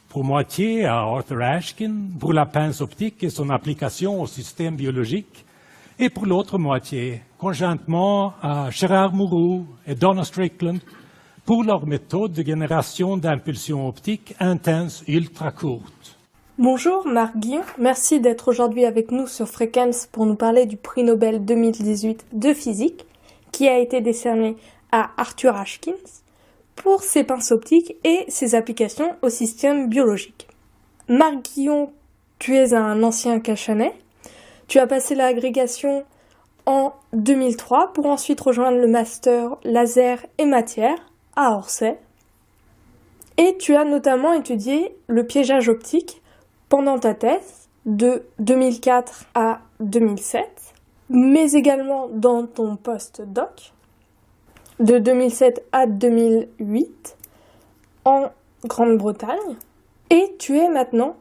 pour moitié à Arthur Ashkin, pour la pince optique et son application au système biologique, et pour l'autre moitié, conjointement à Gérard Mourou et Donna Strickland, pour leur méthode de génération d'impulsions optiques intenses ultra courtes. Bonjour Marc Guillon, merci d'être aujourd'hui avec nous sur Fréquence pour nous parler du prix Nobel 2018 de physique qui a été décerné à Arthur Ashkin pour ses pinces optiques et ses applications au système biologique. Marc Guillon, tu es un ancien Cachanais. Tu as passé l'agrégation en 2003 pour ensuite rejoindre le master laser et matière à Orsay. Et tu as notamment étudié le piégeage optique pendant ta thèse de 2004 à 2007, mais également dans ton post-doc de 2007 à 2008 en Grande-Bretagne. Et tu es maintenant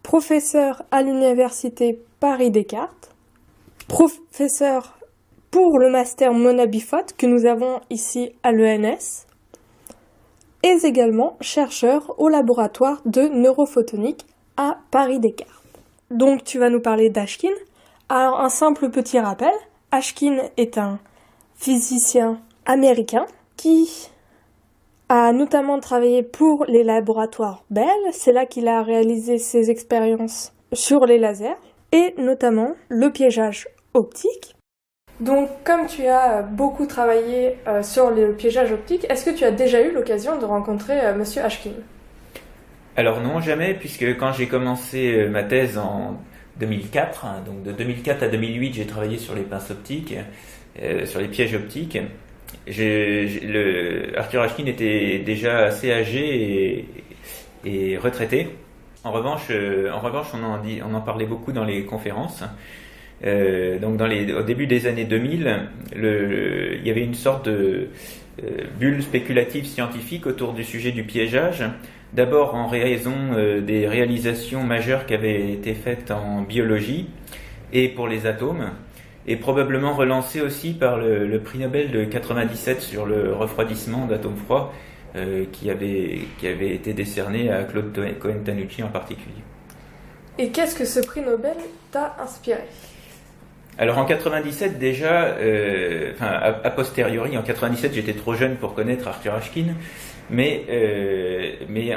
professeur à l'université Paris-Descartes, professeur pour le master Mona Bifotte que nous avons ici à l'ENS, et également chercheur au laboratoire de neurophotonique à Paris-Descartes. Donc tu vas nous parler d'Ashkin. Alors un simple petit rappel, Ashkin est un physicien américain qui a notamment travaillé pour les laboratoires Bell. C'est là qu'il a réalisé ses expériences sur les lasers et notamment le piégeage optique. Donc comme tu as beaucoup travaillé sur le piégeage optique, est-ce que tu as déjà eu l'occasion de rencontrer Monsieur Ashkin ? Alors non, jamais, puisque quand j'ai commencé ma thèse en 2004, donc de 2004 à 2008, j'ai travaillé sur les pinces optiques, sur les pièges optiques. Arthur Ashkin était déjà assez âgé et retraité. En revanche, on en parlait beaucoup dans les conférences. Donc au début des années 2000, il y avait une sorte de bulle spéculative scientifique autour du sujet du piégeage. D'abord en raison des réalisations majeures qui avaient été faites en biologie et pour les atomes, et probablement relancé aussi par le prix Nobel de 97 sur le refroidissement d'atomes froids qui avait été décerné à Claude Cohen-Tanucci en particulier. Et qu'est-ce que ce prix Nobel t'a inspiré ? Alors en 97 déjà, a posteriori, en 97 j'étais trop jeune pour connaître Arthur Ashkin, mais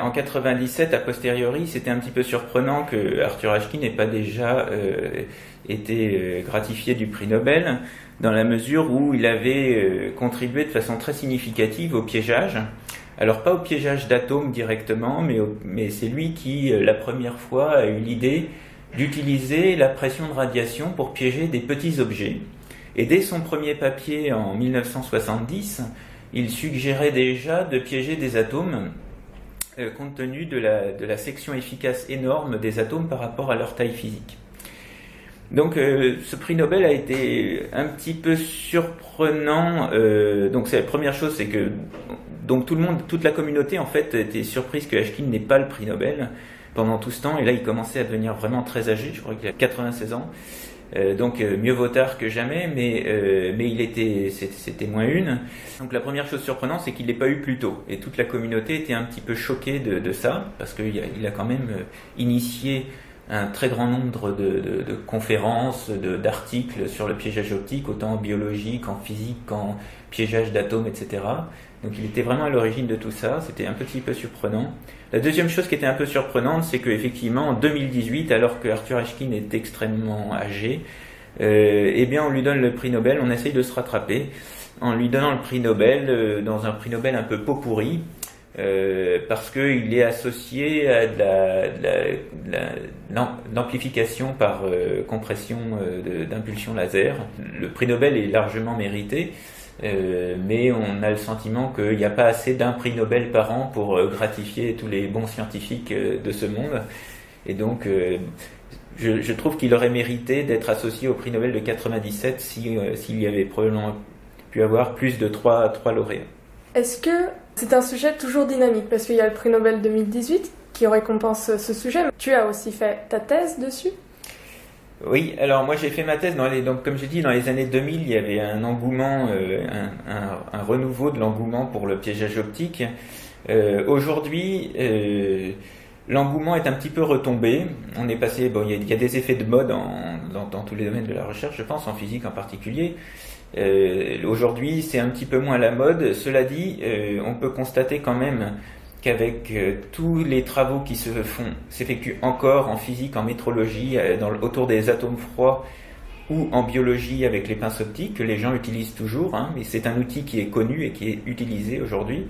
en 97 a posteriori c'était un petit peu surprenant que Arthur Ashkin n'ait pas déjà été gratifié du prix Nobel, dans la mesure où il avait contribué de façon très significative au piégeage. Alors pas au piégeage d'atomes directement, mais c'est lui qui la première fois a eu l'idée d'utiliser la pression de radiation pour piéger des petits objets. Et dès son premier papier en 1970, il suggérait déjà de piéger des atomes compte tenu de la section efficace énorme des atomes par rapport à leur taille physique. Donc ce prix Nobel a été un petit peu surprenant. Donc c'est la première chose, c'est que donc toute la communauté en fait était surprise que Ashkin n'ait pas le prix Nobel pendant tout ce temps, et là il commençait à devenir vraiment très âgé, je crois qu'il a 96 ans, donc mieux vaut tard que jamais, mais c'était moins une. Donc la première chose surprenante, c'est qu'il l'ait pas eu plus tôt, et toute la communauté était un petit peu choquée de ça, parce qu'il a quand même initié un très grand nombre de conférences, d'articles sur le piégeage optique, autant en biologie qu'en physique, qu'en piégeage d'atomes, etc. Donc il était vraiment à l'origine de tout ça, c'était un petit peu surprenant. La deuxième chose qui était un peu surprenante, c'est qu'effectivement en 2018, alors que Arthur Ashkin est extrêmement âgé, eh bien on lui donne le prix Nobel, on essaye de se rattraper en lui donnant le prix Nobel dans un prix Nobel un peu pot pourri, parce qu'il est associé à l'amplification par compression d'impulsion laser. Le prix Nobel est largement mérité, mais on a le sentiment qu'il n'y a pas assez d'un prix Nobel par an pour gratifier tous les bons scientifiques de ce monde. Et donc, je trouve qu'il aurait mérité d'être associé au prix Nobel de 97 s'il y avait probablement pu avoir plus de 3 lauréats. Est-ce que c'est un sujet toujours dynamique ? Parce qu'il y a le prix Nobel 2018 qui récompense ce sujet. Tu as aussi fait ta thèse dessus ? Oui, alors moi j'ai fait ma thèse, donc comme j'ai dit, dans les années 2000, il y avait un engouement, un renouveau de l'engouement pour le piégeage optique. Aujourd'hui, l'engouement est un petit peu retombé. On est passé, il y a des effets de mode dans tous les domaines de la recherche, je pense, en physique en particulier. Aujourd'hui, c'est un petit peu moins la mode. Cela dit, on peut constater quand même qu'avec tous les travaux qui s'effectuent encore en physique, en métrologie, autour des atomes froids ou en biologie avec les pinces optiques, que les gens utilisent toujours, mais c'est un outil qui est connu et qui est utilisé aujourd'hui.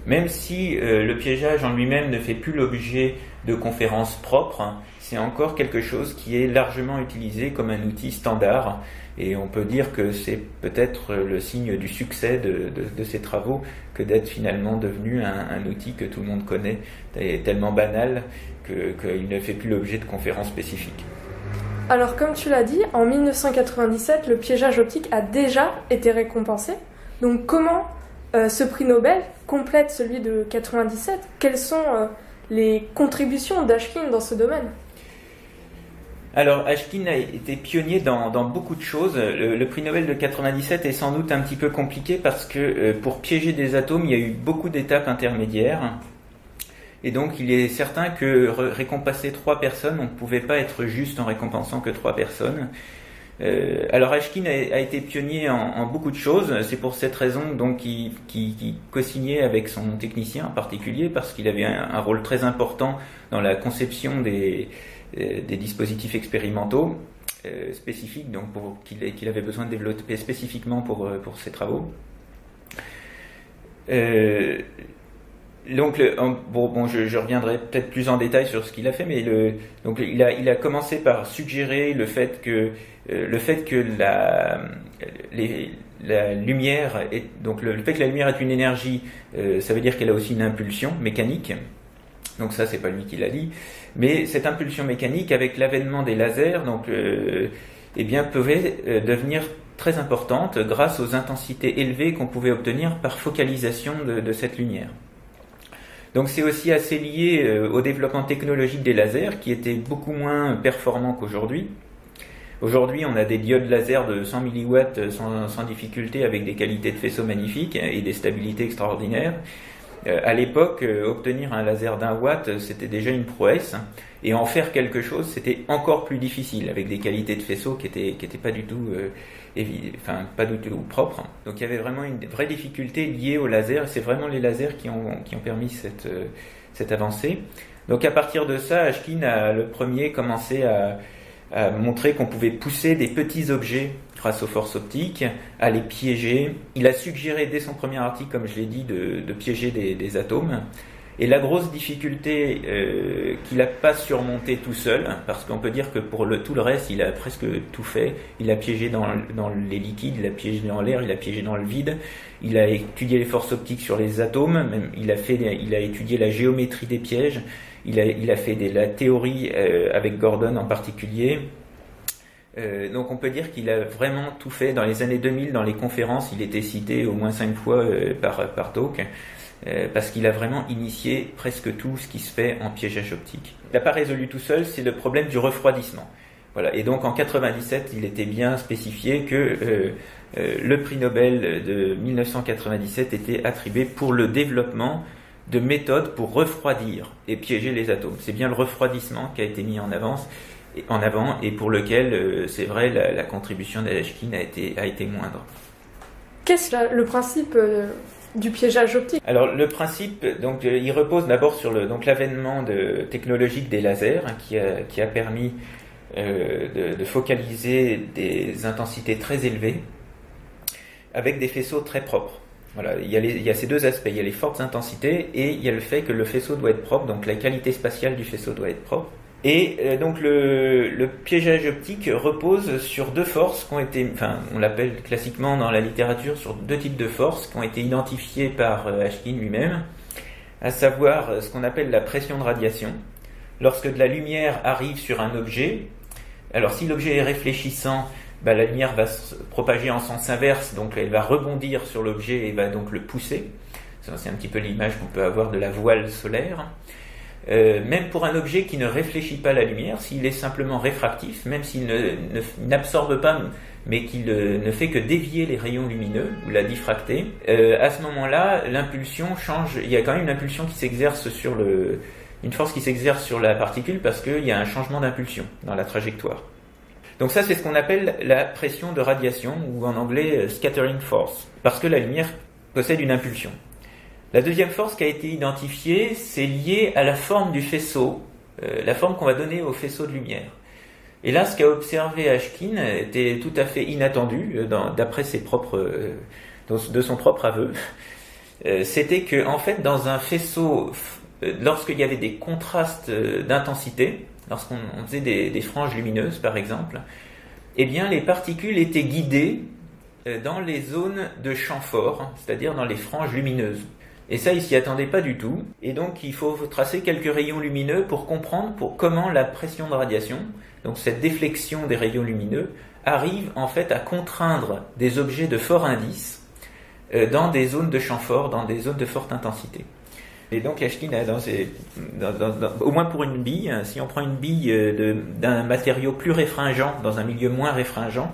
Même si le piégeage en lui-même ne fait plus l'objet de conférences propres, c'est encore quelque chose qui est largement utilisé comme un outil standard. Et on peut dire que c'est peut-être le signe du succès de ces travaux que d'être finalement devenu un outil que tout le monde connaît, et tellement banal qu'il ne fait plus l'objet de conférences spécifiques. Alors comme tu l'as dit, en 1997, le piégeage optique a déjà été récompensé. Donc comment ce prix Nobel complète celui de 97 ? Quelles sont les contributions d'Ashkin dans ce domaine ? Alors, Ashkin a été pionnier dans beaucoup de choses. Le prix Nobel de 97 est sans doute un petit peu compliqué parce que pour piéger des atomes, il y a eu beaucoup d'étapes intermédiaires. Et donc, il est certain que récompenser 3 personnes, on ne pouvait pas être juste en récompensant que 3 personnes. Alors, Ashkin a été pionnier en beaucoup de choses. C'est pour cette raison donc qu'il co-signait avec son technicien en particulier parce qu'il avait un rôle très important dans la conception des dispositifs expérimentaux spécifiques donc qu'il avait besoin de développer spécifiquement pour ses travaux. Donc je reviendrai peut-être plus en détail sur ce qu'il a fait, mais il a commencé par suggérer le fait que la lumière est donc le fait que la lumière est une énergie, ça veut dire qu'elle a aussi une impulsion mécanique. Donc ça, c'est pas lui qui l'a dit, mais cette impulsion mécanique, avec l'avènement des lasers, pouvait devenir très importante grâce aux intensités élevées qu'on pouvait obtenir par focalisation de cette lumière. Donc c'est aussi assez lié au développement technologique des lasers, qui étaient beaucoup moins performants qu'aujourd'hui. Aujourd'hui, on a des diodes laser de 100 mW sans difficulté, avec des qualités de faisceau magnifiques et des stabilités extraordinaires. À l'époque, obtenir un laser d'1 watt, c'était déjà une prouesse, et en faire quelque chose, c'était encore plus difficile, avec des qualités de faisceau qui étaient pas du tout, pas du tout propres. Donc il y avait vraiment une vraie difficulté liée au laser, et c'est vraiment les lasers qui ont permis cette avancée. Donc à partir de ça, Ashkin a le premier commencé à montrer qu'on pouvait pousser des petits objets grâce aux forces optiques, à les piéger. Il a suggéré dès son premier article, comme je l'ai dit, de piéger des atomes. Et la grosse difficulté qu'il n'a pas surmontée tout seul, parce qu'on peut dire que pour tout le reste, il a presque tout fait. Il a piégé dans les liquides, il a piégé dans l'air, il a piégé dans le vide. Il a étudié les forces optiques sur les atomes, même, il a étudié la géométrie des pièges. Il a fait la théorie avec Gordon en particulier. Donc on peut dire qu'il a vraiment tout fait. Dans les années 2000, dans les conférences, il était cité au moins 5 fois par talk, parce qu'il a vraiment initié presque tout ce qui se fait en piégeage optique. Il n'a pas résolu tout seul, c'est le problème du refroidissement. Voilà. Et donc en 97, il était bien spécifié que le prix Nobel de 1997 était attribué pour le développement de méthodes pour refroidir et piéger les atomes. C'est bien le refroidissement qui a été mis en avant et pour lequel, c'est vrai, la contribution d'Ashkin a été moindre. Qu'est-ce le principe du piégeage optique ? Alors le principe, donc, il repose d'abord sur l'avènement technologique des lasers, qui a permis de focaliser des intensités très élevées avec des faisceaux très propres. Voilà, il y a ces deux aspects, il y a les fortes intensités et il y a le fait que le faisceau doit être propre, donc la qualité spatiale du faisceau doit être propre. Et donc le piégeage optique repose sur 2 forces qui ont été, on l'appelle classiquement dans la littérature sur 2 types de forces qui ont été identifiées par Ashkin lui-même, à savoir ce qu'on appelle la pression de radiation. Lorsque de la lumière arrive sur un objet, alors si l'objet est réfléchissant, la lumière va se propager en sens inverse, donc elle va rebondir sur l'objet et va donc le pousser. Ça, c'est un petit peu l'image qu'on peut avoir de la voile solaire. Même pour un objet qui ne réfléchit pas la lumière, s'il est simplement réfractif, même s'il n'absorbe pas, mais qu'il ne fait que dévier les rayons lumineux ou la diffracter, à ce moment-là, l'impulsion change. Il y a quand même une impulsion qui s'exerce sur une force qui s'exerce sur la particule parce qu'il y a un changement d'impulsion dans la trajectoire. Donc ça, c'est ce qu'on appelle la pression de radiation, ou en anglais scattering force, parce que la lumière possède une impulsion. La deuxième force qui a été identifiée, c'est lié à la forme du faisceau, la forme qu'on va donner au faisceau de lumière. Et là, ce qu'a observé Ashkin était tout à fait inattendu, d'après de son propre aveu. C'était que, en fait, dans un faisceau, lorsqu'il y avait des contrastes d'intensité, lorsqu'on faisait des franges lumineuses, par exemple, eh bien, les particules étaient guidées dans les zones de champ fort, c'est-à-dire dans les franges lumineuses. Et ça, il s'y attendait pas du tout. Et donc, il faut tracer quelques rayons lumineux pour comprendre comment la pression de radiation, donc cette déflexion des rayons lumineux, arrive en fait à contraindre des objets de fort indice dans des zones de champ fort, dans des zones de forte intensité. Et donc, Ashkin a au moins pour une bille, si on prend une bille d'un matériau plus réfringent dans un milieu moins réfringent,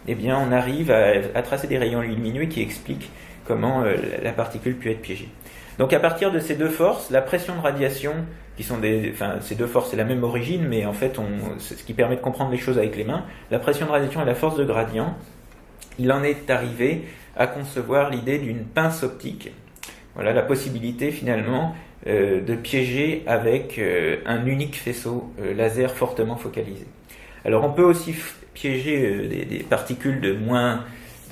eh bien, on arrive à tracer des rayons lumineux qui expliquent comment la particule peut être piégée. Donc à partir de ces deux forces, la pression de radiation, ces deux forces c'est la même origine, mais en fait c'est ce qui permet de comprendre les choses avec les mains, la pression de radiation et la force de gradient, il en est arrivé à concevoir l'idée d'une pince optique. Voilà la possibilité finalement de piéger avec un unique faisceau laser fortement focalisé. Alors on peut aussi piéger des particules de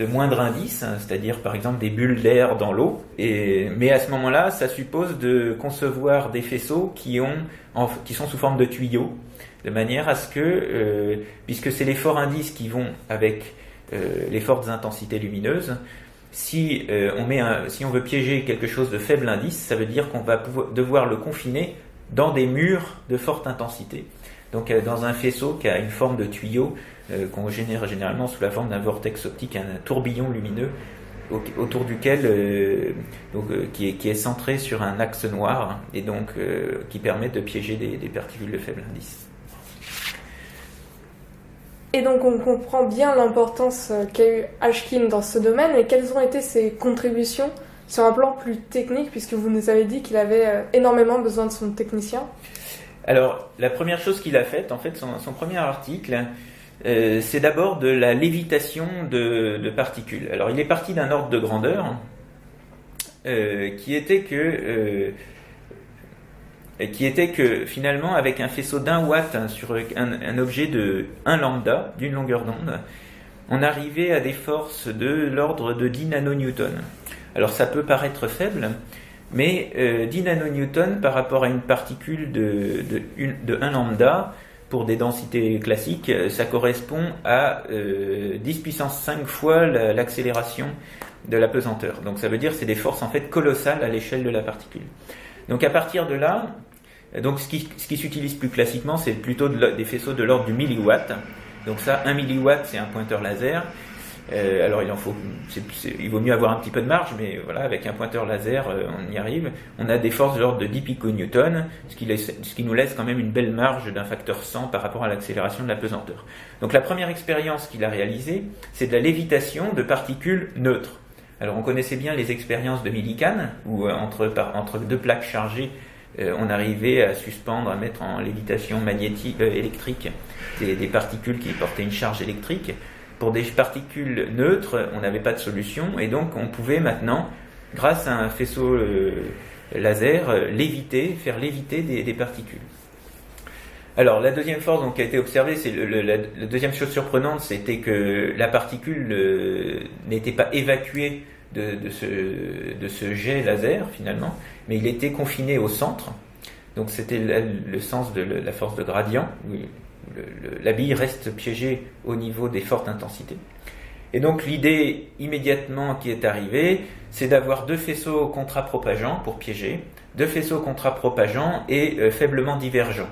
moindre indice, c'est-à-dire par exemple des bulles d'air dans l'eau. Mais à ce moment-là, ça suppose de concevoir des faisceaux qui sont sous forme de tuyaux, de manière à ce que, puisque c'est les forts indices qui vont avec les fortes intensités lumineuses, si on veut piéger quelque chose de faible indice, ça veut dire qu'on va devoir le confiner dans des murs de forte intensité. Donc dans un faisceau qui a une forme de tuyau qu'on génère généralement sous la forme d'un vortex optique, un tourbillon lumineux autour duquel qui est centré sur un axe noir et donc qui permet de piéger des particules de faible indice. Et donc on comprend bien l'importance qu'a eu Ashkin dans ce domaine, et quelles ont été ses contributions sur un plan plus technique, puisque vous nous avez dit qu'il avait énormément besoin de son technicien. Alors la première chose qu'il a faite, en fait son premier article, c'est d'abord de la lévitation de particules. Alors il est parti d'un ordre de grandeur qui était que finalement avec un faisceau d'1 watt sur un objet de 1 lambda, d'une longueur d'onde, on arrivait à des forces de l'ordre de 10 nanonewtons. Alors ça peut paraître faible, mais 10 nanonewtons par rapport à une particule de 1 lambda, pour des densités classiques, ça correspond à 10 puissance 5 fois l'accélération de la pesanteur. Donc ça veut dire que c'est des forces en fait colossales à l'échelle de la particule. Donc à partir de là, donc ce qui s'utilise plus classiquement, c'est plutôt des faisceaux de l'ordre du milliwatt. Donc ça, 1 milliwatt, c'est un pointeur laser. Alors il vaut mieux avoir un petit peu de marge, mais voilà, avec un pointeur laser, on y arrive. On a des forces de l'ordre de 10 piconewtons, ce qui nous laisse quand même une belle marge d'un facteur 100 par rapport à l'accélération de la pesanteur. Donc la première expérience qu'il a réalisée, c'est de la lévitation de particules neutres. Alors on connaissait bien les expériences de Millikan, où entre deux plaques chargées, on arrivait à suspendre, à mettre en lévitation électrique des particules qui portaient une charge électrique. Pour des particules neutres, on n'avait pas de solution, et donc on pouvait maintenant, grâce à un faisceau laser, faire léviter des particules. Alors la deuxième force qui a été observée, c'est la deuxième chose surprenante, c'était que la particule n'était pas évacuée de ce jet laser finalement, mais il était confiné au centre. Donc c'était le sens de la force de gradient, où la bille reste piégée au niveau des fortes intensités. Et donc l'idée immédiatement qui est arrivée, c'est d'avoir deux faisceaux contrapropageants pour piéger, deux faisceaux contrapropageants et faiblement divergents.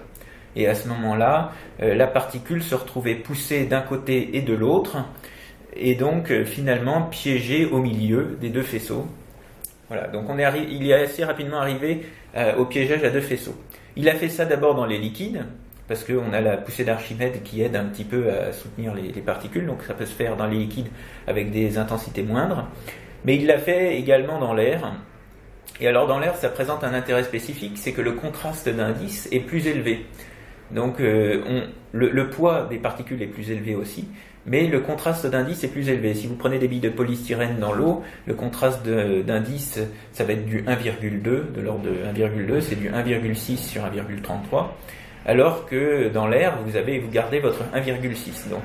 Et à ce moment-là, la particule se retrouvait poussée d'un côté et de l'autre, et donc finalement piégée au milieu des deux faisceaux. Voilà, donc il est assez rapidement arrivé au piégeage à deux faisceaux. Il a fait ça d'abord dans les liquides, parce qu'on a la poussée d'Archimède qui aide un petit peu à soutenir les particules, donc ça peut se faire dans les liquides avec des intensités moindres. Mais il l'a fait également dans l'air, Et alors dans l'air, ça présente un intérêt spécifique, c'est que le contraste d'indice est plus élevé. Donc le poids des particules est plus élevé aussi, mais le contraste d'indice est plus élevé. Si vous prenez des billes de polystyrène dans l'eau, le contraste d'indice, ça va être du 1,2, de l'ordre de 1,2, c'est du 1,6 sur 1,33, alors que dans l'air, vous gardez votre 1,6. Donc,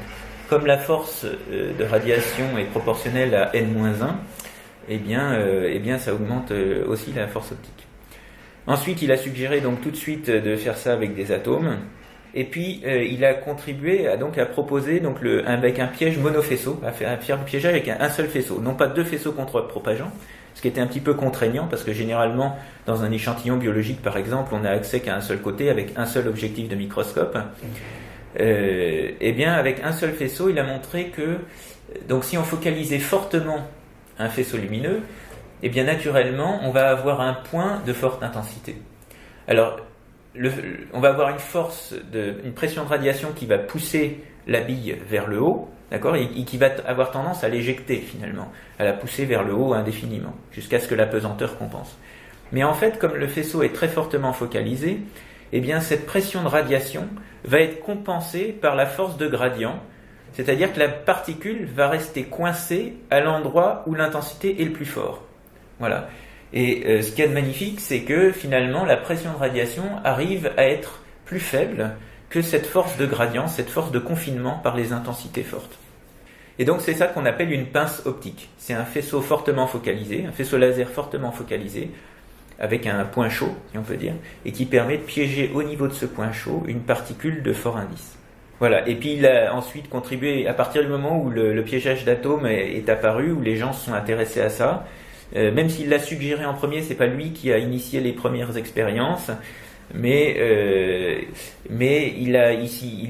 comme la force de radiation est proportionnelle à n-1, eh bien, ça augmente aussi la force optique. Ensuite, il a suggéré donc tout de suite de faire ça avec des atomes. Et puis, il a contribué à proposer donc avec un piège monofaisceau, à faire du piégeage avec un seul faisceau, non pas deux faisceaux contre-propageants, ce qui était un petit peu contraignant parce que généralement, dans un échantillon biologique par exemple, on n'a accès qu'à un seul côté avec un seul objectif de microscope. Eh bien, avec un seul faisceau, il a montré que donc si on focalisait fortement un faisceau lumineux, eh bien naturellement, on va avoir un point de forte intensité. Alors, on va avoir une pression de radiation qui va pousser la bille vers le haut, d'accord, et qui va avoir tendance à l'éjecter finalement, à la pousser vers le haut indéfiniment, jusqu'à ce que la pesanteur compense. Mais en fait, comme le faisceau est très fortement focalisé, eh bien cette pression de radiation va être compensée par la force de gradient, c'est-à-dire que la particule va rester coincée à l'endroit où l'intensité est le plus fort. Voilà. Et ce qu'il y a de magnifique, c'est que finalement la pression de radiation arrive à être plus faible que cette force de gradient, cette force de confinement par les intensités fortes. Et donc c'est ça qu'on appelle une pince optique. C'est un faisceau fortement focalisé, un faisceau laser fortement focalisé, avec un point chaud, si on peut dire, et qui permet de piéger au niveau de ce point chaud une particule de fort indice. Voilà. Et puis il a ensuite contribué, à partir du moment où le piégeage d'atomes est apparu, où les gens se sont intéressés à ça, même s'il l'a suggéré en premier, c'est pas lui qui a initié les premières expériences, mais il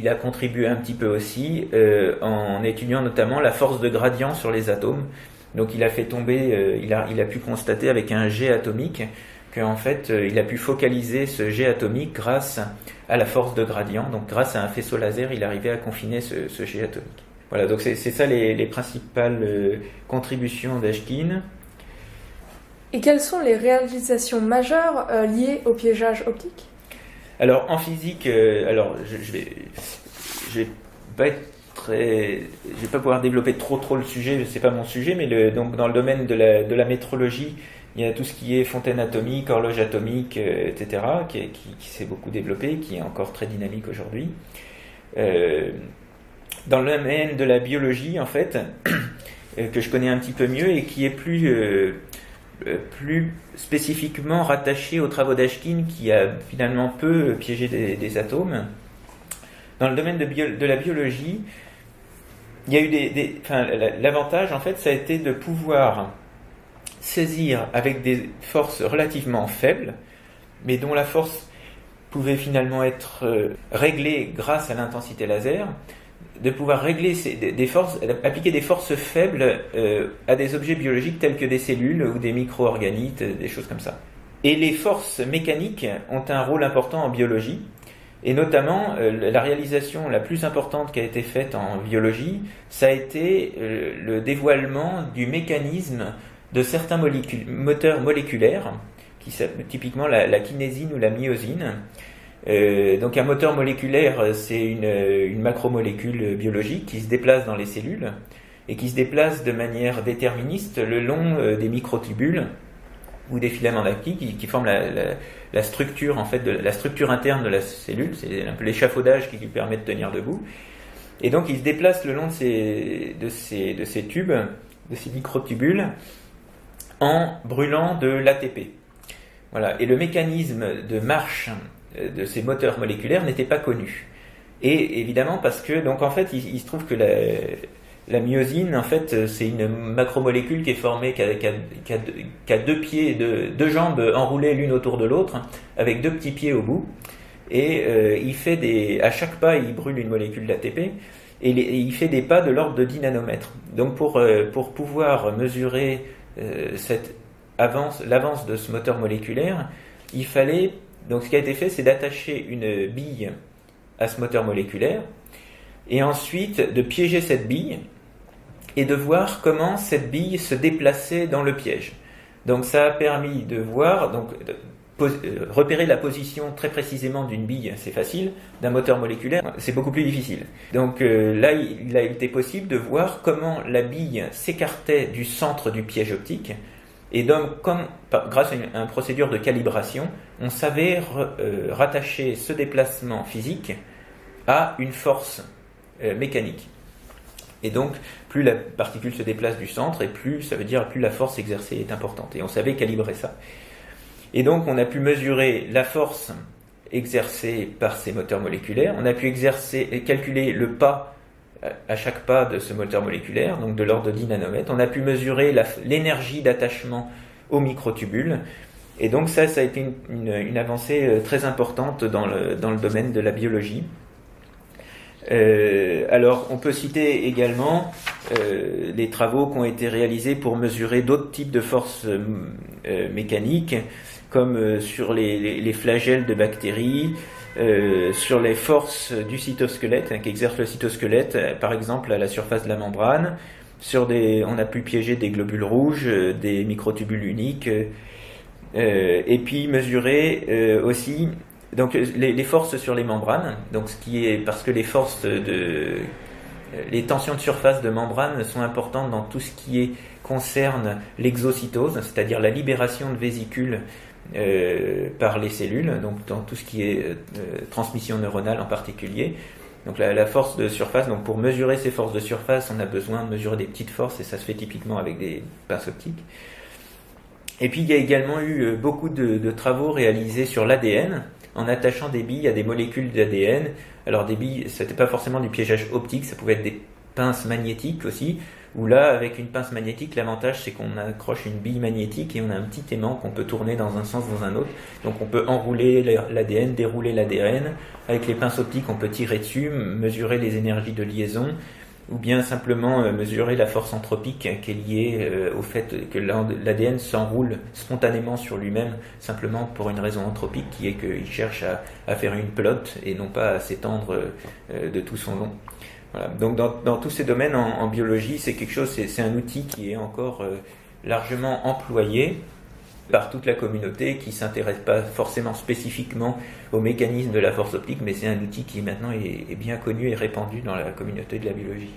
a contribué un petit peu aussi en étudiant notamment la force de gradient sur les atomes. Donc il a fait tomber, il a pu constater avec un jet atomique qu'en fait il a pu focaliser ce jet atomique grâce à la force de gradient. Donc grâce à un faisceau laser, il arrivait à confiner ce jet atomique. Voilà, donc c'est ça les principales contributions d'Eshkin. Et quelles sont les réalisations majeures liées au piégeage optique ? Alors en physique, je vais pas pouvoir développer trop le sujet, c'est pas mon sujet, mais donc dans le domaine de la métrologie, il y a tout ce qui est fontaine atomique, horloge atomique, etc., qui s'est beaucoup développé, qui est encore très dynamique aujourd'hui. Dans le domaine de la biologie, en fait, que je connais un petit peu mieux et qui est plus spécifiquement rattaché aux travaux d'Eshkin, qui a finalement peu piégé des atomes. Dans le domaine de la biologie, il y a eu l'avantage, en fait, ça a été de pouvoir saisir avec des forces relativement faibles, mais dont la force pouvait finalement être réglée grâce à l'intensité laser, de pouvoir régler appliquer des forces faibles à des objets biologiques tels que des cellules ou des micro-organites, des choses comme ça. Et les forces mécaniques ont un rôle important en biologie, et notamment la réalisation la plus importante qui a été faite en biologie, ça a été le dévoilement du mécanisme de certains moteurs moléculaires, typiquement la kinésine ou la myosine. Donc un moteur moléculaire, c'est une macromolécule biologique qui se déplace dans les cellules et qui se déplace de manière déterministe le long des microtubules ou des filaments lactiques qui forment la structure, en fait, la structure interne de la cellule. C'est un peu l'échafaudage qui lui permet de tenir debout. Et donc il se déplace le long de ces tubes, de ces microtubules, en brûlant de l'ATP. Voilà. Et le mécanisme de marche de ces moteurs moléculaires n'était pas connu. Et évidemment parce que, donc en fait, il se trouve que la myosine, en fait, c'est une macromolécule qui est formée qui a deux pieds, deux jambes enroulées l'une autour de l'autre, avec deux petits pieds au bout. Et à chaque pas, il brûle une molécule d'ATP, et il fait des pas de l'ordre de 10 nanomètres. Donc pour pouvoir mesurer l'avance de ce moteur moléculaire, il fallait, donc ce qui a été fait, c'est d'attacher une bille à ce moteur moléculaire, et ensuite de piéger cette bille, et de voir comment cette bille se déplaçait dans le piège. Donc ça a permis de voir, repérer la position très précisément d'une bille, c'est facile. D'un moteur moléculaire, c'est beaucoup plus difficile. Donc là, il a été possible de voir comment la bille s'écartait du centre du piège optique. Et donc, grâce à une procédure de calibration, on savait rattacher ce déplacement physique à une force mécanique. Et donc, plus la particule se déplace du centre, et ça veut dire plus la force exercée est importante. Et on savait calibrer ça. Et donc, on a pu mesurer la force exercée par ces moteurs moléculaires. On a pu calculer le pas à chaque pas de ce moteur moléculaire, donc de l'ordre de 10 nanomètres. On a pu mesurer l'énergie d'attachement aux microtubules. Et donc ça a été une avancée très importante dans le domaine de la biologie. Alors, on peut citer également les travaux qui ont été réalisés pour mesurer d'autres types de forces mécaniques, comme sur les flagelles de bactéries, sur les forces du cytosquelette, qu'exerce le cytosquelette, par exemple à la surface de la membrane. On a pu piéger des globules rouges, des microtubules uniques, et puis mesurer aussi donc les forces sur les membranes. Donc parce que les tensions de surface de membrane sont importantes dans tout ce qui concerne l'exocytose, c'est-à-dire la libération de vésicules par les cellules, donc dans tout ce qui est transmission neuronale en particulier. Donc la force de surface, donc pour mesurer ces forces de surface, on a besoin de mesurer des petites forces, et ça se fait typiquement avec des pinces optiques. Et puis il y a également eu beaucoup de travaux réalisés sur l'ADN, en attachant des billes à des molécules d'ADN. Alors des billes, c'était pas forcément du piégeage optique, ça pouvait être des pinces magnétiques aussi, où là, avec une pince magnétique, l'avantage c'est qu'on accroche une bille magnétique et on a un petit aimant qu'on peut tourner dans un sens, dans un autre. Donc on peut enrouler l'ADN, dérouler l'ADN. Avec les pinces optiques, on peut tirer dessus, mesurer les énergies de liaison, ou bien simplement mesurer la force anthropique qui est liée au fait que l'ADN s'enroule spontanément sur lui-même, simplement pour une raison anthropique qui est qu'il cherche à faire une pelote et non pas à s'étendre de tout son long. Voilà. Donc dans tous ces domaines en biologie, c'est un outil qui est encore largement employé par toute la communauté, qui ne s'intéresse pas forcément spécifiquement au mécanisme de la force optique, mais c'est un outil qui maintenant est bien connu et répandu dans la communauté de la biologie.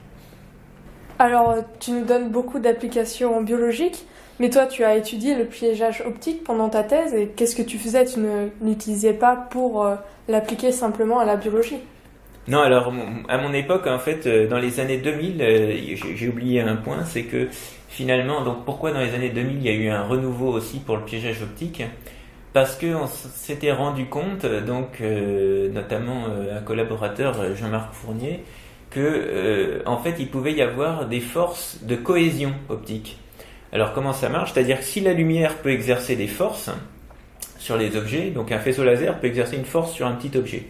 Alors, tu nous donnes beaucoup d'applications biologiques, mais toi, tu as étudié le piégeage optique pendant ta thèse, et qu'est-ce que tu faisais? Tu ne l'utilisais pas pour l'appliquer simplement à la biologie? Non, alors à mon époque, en fait, dans les années 2000, j'ai oublié un point, c'est que finalement, donc pourquoi dans les années 2000 il y a eu un renouveau aussi pour le piégeage optique? Parce qu'on s'était rendu compte, donc notamment un collaborateur, Jean-Marc Fournier, que en fait il pouvait y avoir des forces de cohésion optique. Alors comment ça marche? C'est-à-dire que si la lumière peut exercer des forces sur les objets, donc un faisceau laser peut exercer une force sur un petit objet.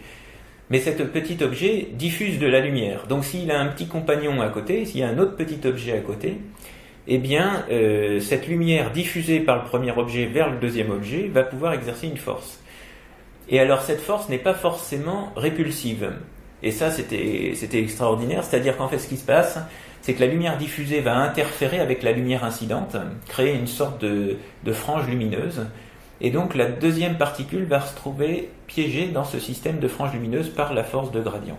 Mais cet petit objet diffuse de la lumière. Donc s'il a un petit compagnon à côté, s'il y a un autre petit objet à côté, eh bien cette lumière diffusée par le premier objet vers le deuxième objet va pouvoir exercer une force. Et alors cette force n'est pas forcément répulsive. Et ça c'était extraordinaire, c'est-à-dire qu'en fait ce qui se passe, c'est que la lumière diffusée va interférer avec la lumière incidente, créer une sorte de frange lumineuse. Et donc la deuxième particule va se trouver piégée dans ce système de frange lumineuse par la force de gradient.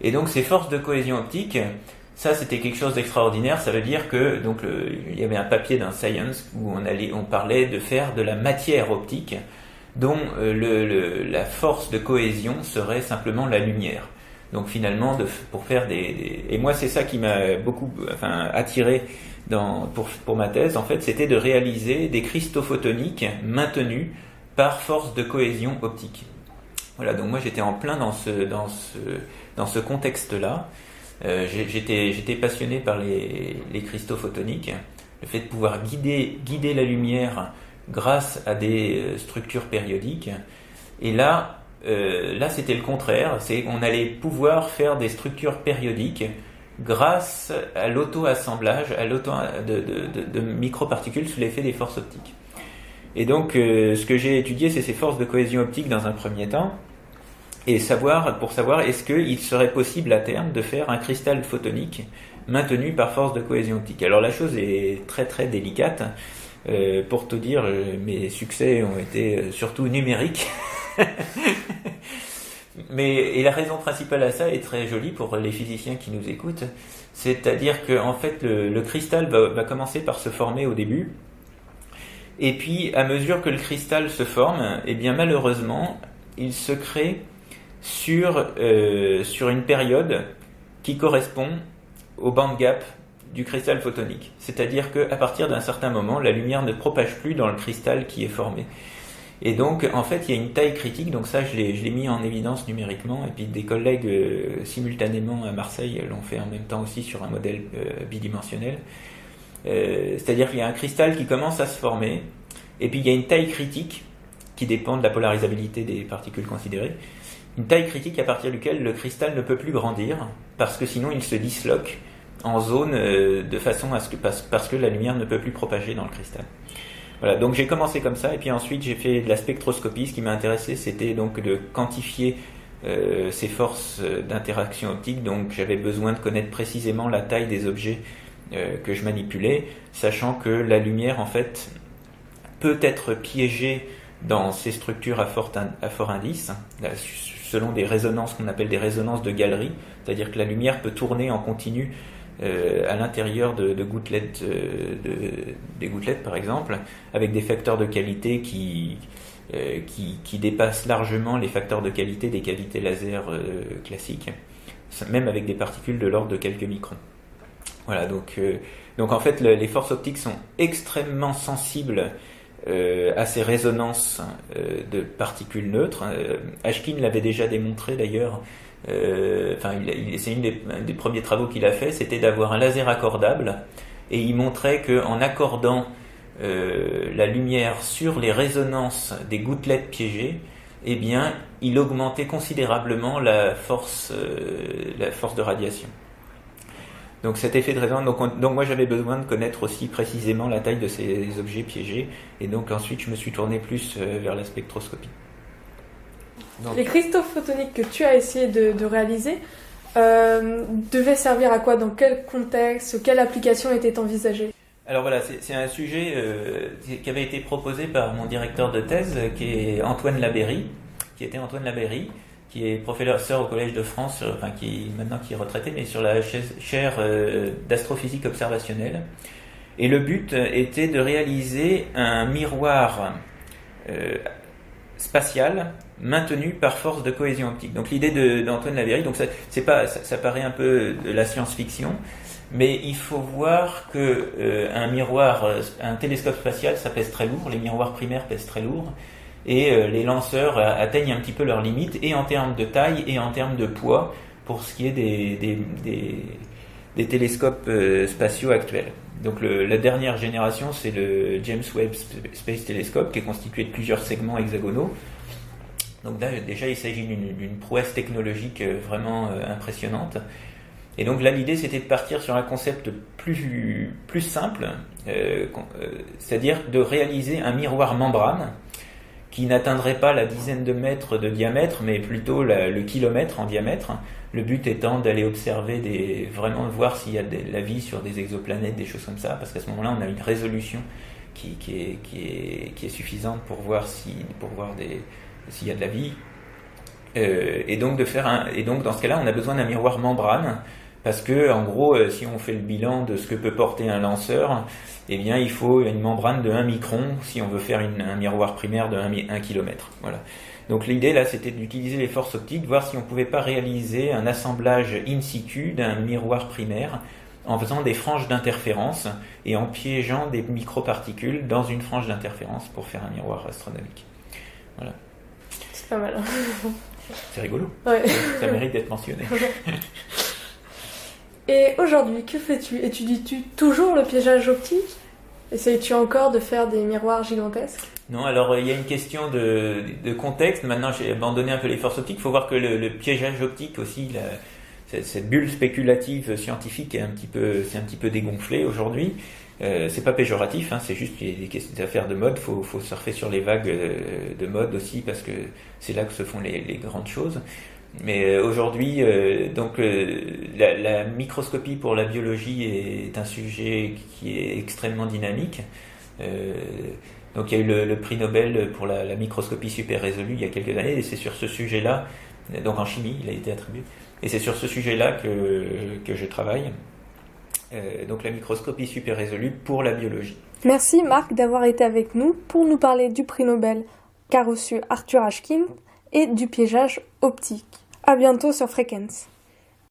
Et donc ces forces de cohésion optique, ça c'était quelque chose d'extraordinaire. Ça veut dire que donc il y avait un papier dans Science où on parlait de faire de la matière optique dont la force de cohésion serait simplement la lumière. Donc finalement pour faire et moi c'est ça qui m'a beaucoup attiré pour ma thèse, en fait, c'était de réaliser des cristaux photoniques maintenus par force de cohésion optique. Voilà, donc moi j'étais en plein dans ce contexte-là. J'étais passionné par les cristaux photoniques, le fait de pouvoir guider la lumière grâce à des structures périodiques. Et là c'était le contraire, on allait pouvoir faire des structures périodiques grâce à l'auto-assemblage de microparticules sous l'effet des forces optiques. Et donc, ce que j'ai étudié, c'est ces forces de cohésion optique dans un premier temps, et pour savoir est-ce qu'il serait possible à terme de faire un cristal photonique maintenu par force de cohésion optique. Alors la chose est très très délicate, Pour tout dire, mes succès ont été surtout numériques. Et la raison principale à ça est très jolie pour les physiciens qui nous écoutent. C'est-à-dire que en fait, le cristal va commencer par se former au début. Et puis, à mesure que le cristal se forme, eh bien malheureusement, il se crée sur une période qui correspond au band gap du cristal photonique. C'est-à-dire qu'à partir d'un certain moment, la lumière ne propage plus dans le cristal qui est formé. Et donc, en fait, il y a une taille critique, donc ça, je l'ai mis en évidence numériquement, et puis des collègues simultanément à Marseille l'ont fait en même temps aussi sur un modèle bidimensionnel. C'est-à-dire qu'il y a un cristal qui commence à se former, et puis il y a une taille critique qui dépend de la polarisabilité des particules considérées, une taille critique à partir duquel le cristal ne peut plus grandir, parce que sinon il se disloque en zone de façon à ce que, parce que la lumière ne peut plus propager dans le cristal. Voilà, donc j'ai commencé comme ça, et puis ensuite j'ai fait de la spectroscopie. Ce qui m'a intéressé, c'était donc de quantifier ces forces d'interaction optique. Donc j'avais besoin de connaître précisément la taille des objets que je manipulais, sachant que la lumière en fait peut être piégée dans ces structures à fort indice, selon des résonances qu'on appelle des résonances de galerie, c'est-à-dire que la lumière peut tourner en continu à l'intérieur de gouttelettes, des gouttelettes par exemple, avec des facteurs de qualité qui dépassent largement les facteurs de qualité des cavités laser classiques, même avec des particules de l'ordre de quelques microns. Voilà, donc en fait les forces optiques sont extrêmement sensibles à ces résonances de particules neutres. Ashkin l'avait déjà démontré d'ailleurs. C'est un des premiers travaux qu'il a fait, c'était d'avoir un laser accordable, et il montrait qu'en accordant la lumière sur les résonances des gouttelettes piégées, eh bien, il augmentait considérablement la force de radiation. Donc cet effet de résonance, donc moi j'avais besoin de connaître aussi précisément la taille de ces objets piégés, et donc ensuite je me suis tourné plus vers la spectroscopie. Donc, les cristaux photoniques que tu as essayé de réaliser devaient servir à quoi? Dans quel contexte? Quelle application était envisagée? Alors voilà, c'est un sujet qui avait été proposé par mon directeur de thèse, qui était Antoine Labeyrie, qui est professeur au Collège de France, qui est retraité, mais sur la chaire d'astrophysique observationnelle. Et le but était de réaliser un miroir spatial maintenu par force de cohésion optique. Donc l'idée d'Antoine Labeyrie, donc ça paraît un peu de la science-fiction, mais il faut voir que un télescope spatial, ça pèse très lourd, les miroirs primaires pèsent très lourd, et les lanceurs atteignent un petit peu leurs limites, et en termes de taille et en termes de poids, pour ce qui est des télescopes spatiaux actuels. Donc la dernière génération, c'est le James Webb Space Telescope, qui est constitué de plusieurs segments hexagonaux. Donc là, déjà, il s'agit d'une prouesse technologique vraiment impressionnante. Et donc là, l'idée, c'était de partir sur un concept plus simple, c'est-à-dire de réaliser un miroir membrane qui n'atteindrait pas la dizaine de mètres de diamètre, mais plutôt le kilomètre en diamètre. Le but étant d'aller observer vraiment voir s'il y a de la vie sur des exoplanètes, des choses comme ça, parce qu'à ce moment-là, on a une résolution qui est suffisante pour voir s'il y a de la vie. Et donc dans ce cas-là, on a besoin d'un miroir membrane, parce que en gros, si on fait le bilan de ce que peut porter un lanceur, eh bien il faut une membrane de 1 micron si on veut faire un miroir primaire de 1 km. Voilà. Donc l'idée là, c'était d'utiliser les forces optiques, voir si on pouvait pas réaliser un assemblage in situ d'un miroir primaire en faisant des franges d'interférence et en piégeant des microparticules dans une frange d'interférence pour faire un miroir astronomique. Voilà. C'est pas mal. C'est rigolo. Ouais. Ça mérite d'être mentionné. Et aujourd'hui, que fais-tu? Étudies-tu toujours le piégeage optique? Essayes-tu encore de faire des miroirs gigantesques? Non, alors il y a une question de contexte. Maintenant, j'ai abandonné un peu les forces optiques. Il faut voir que le piégeage optique aussi, cette bulle spéculative scientifique c'est un petit peu dégonflé aujourd'hui. C'est pas péjoratif, c'est juste des affaires de mode. Faut surfer sur les vagues de mode aussi, parce que c'est là que se font les grandes choses. Mais aujourd'hui, la microscopie pour la biologie est un sujet qui est extrêmement dynamique. Donc il y a eu le prix Nobel pour la microscopie super résolue il y a quelques années, et c'est sur ce sujet-là, donc en chimie, il a été attribué, et c'est sur ce sujet-là que je travaille, donc la microscopie super résolue pour la biologie. Merci Marc d'avoir été avec nous pour nous parler du prix Nobel qu'a reçu Arthur Ashkin et du piégeage optique. À bientôt sur Fréquence.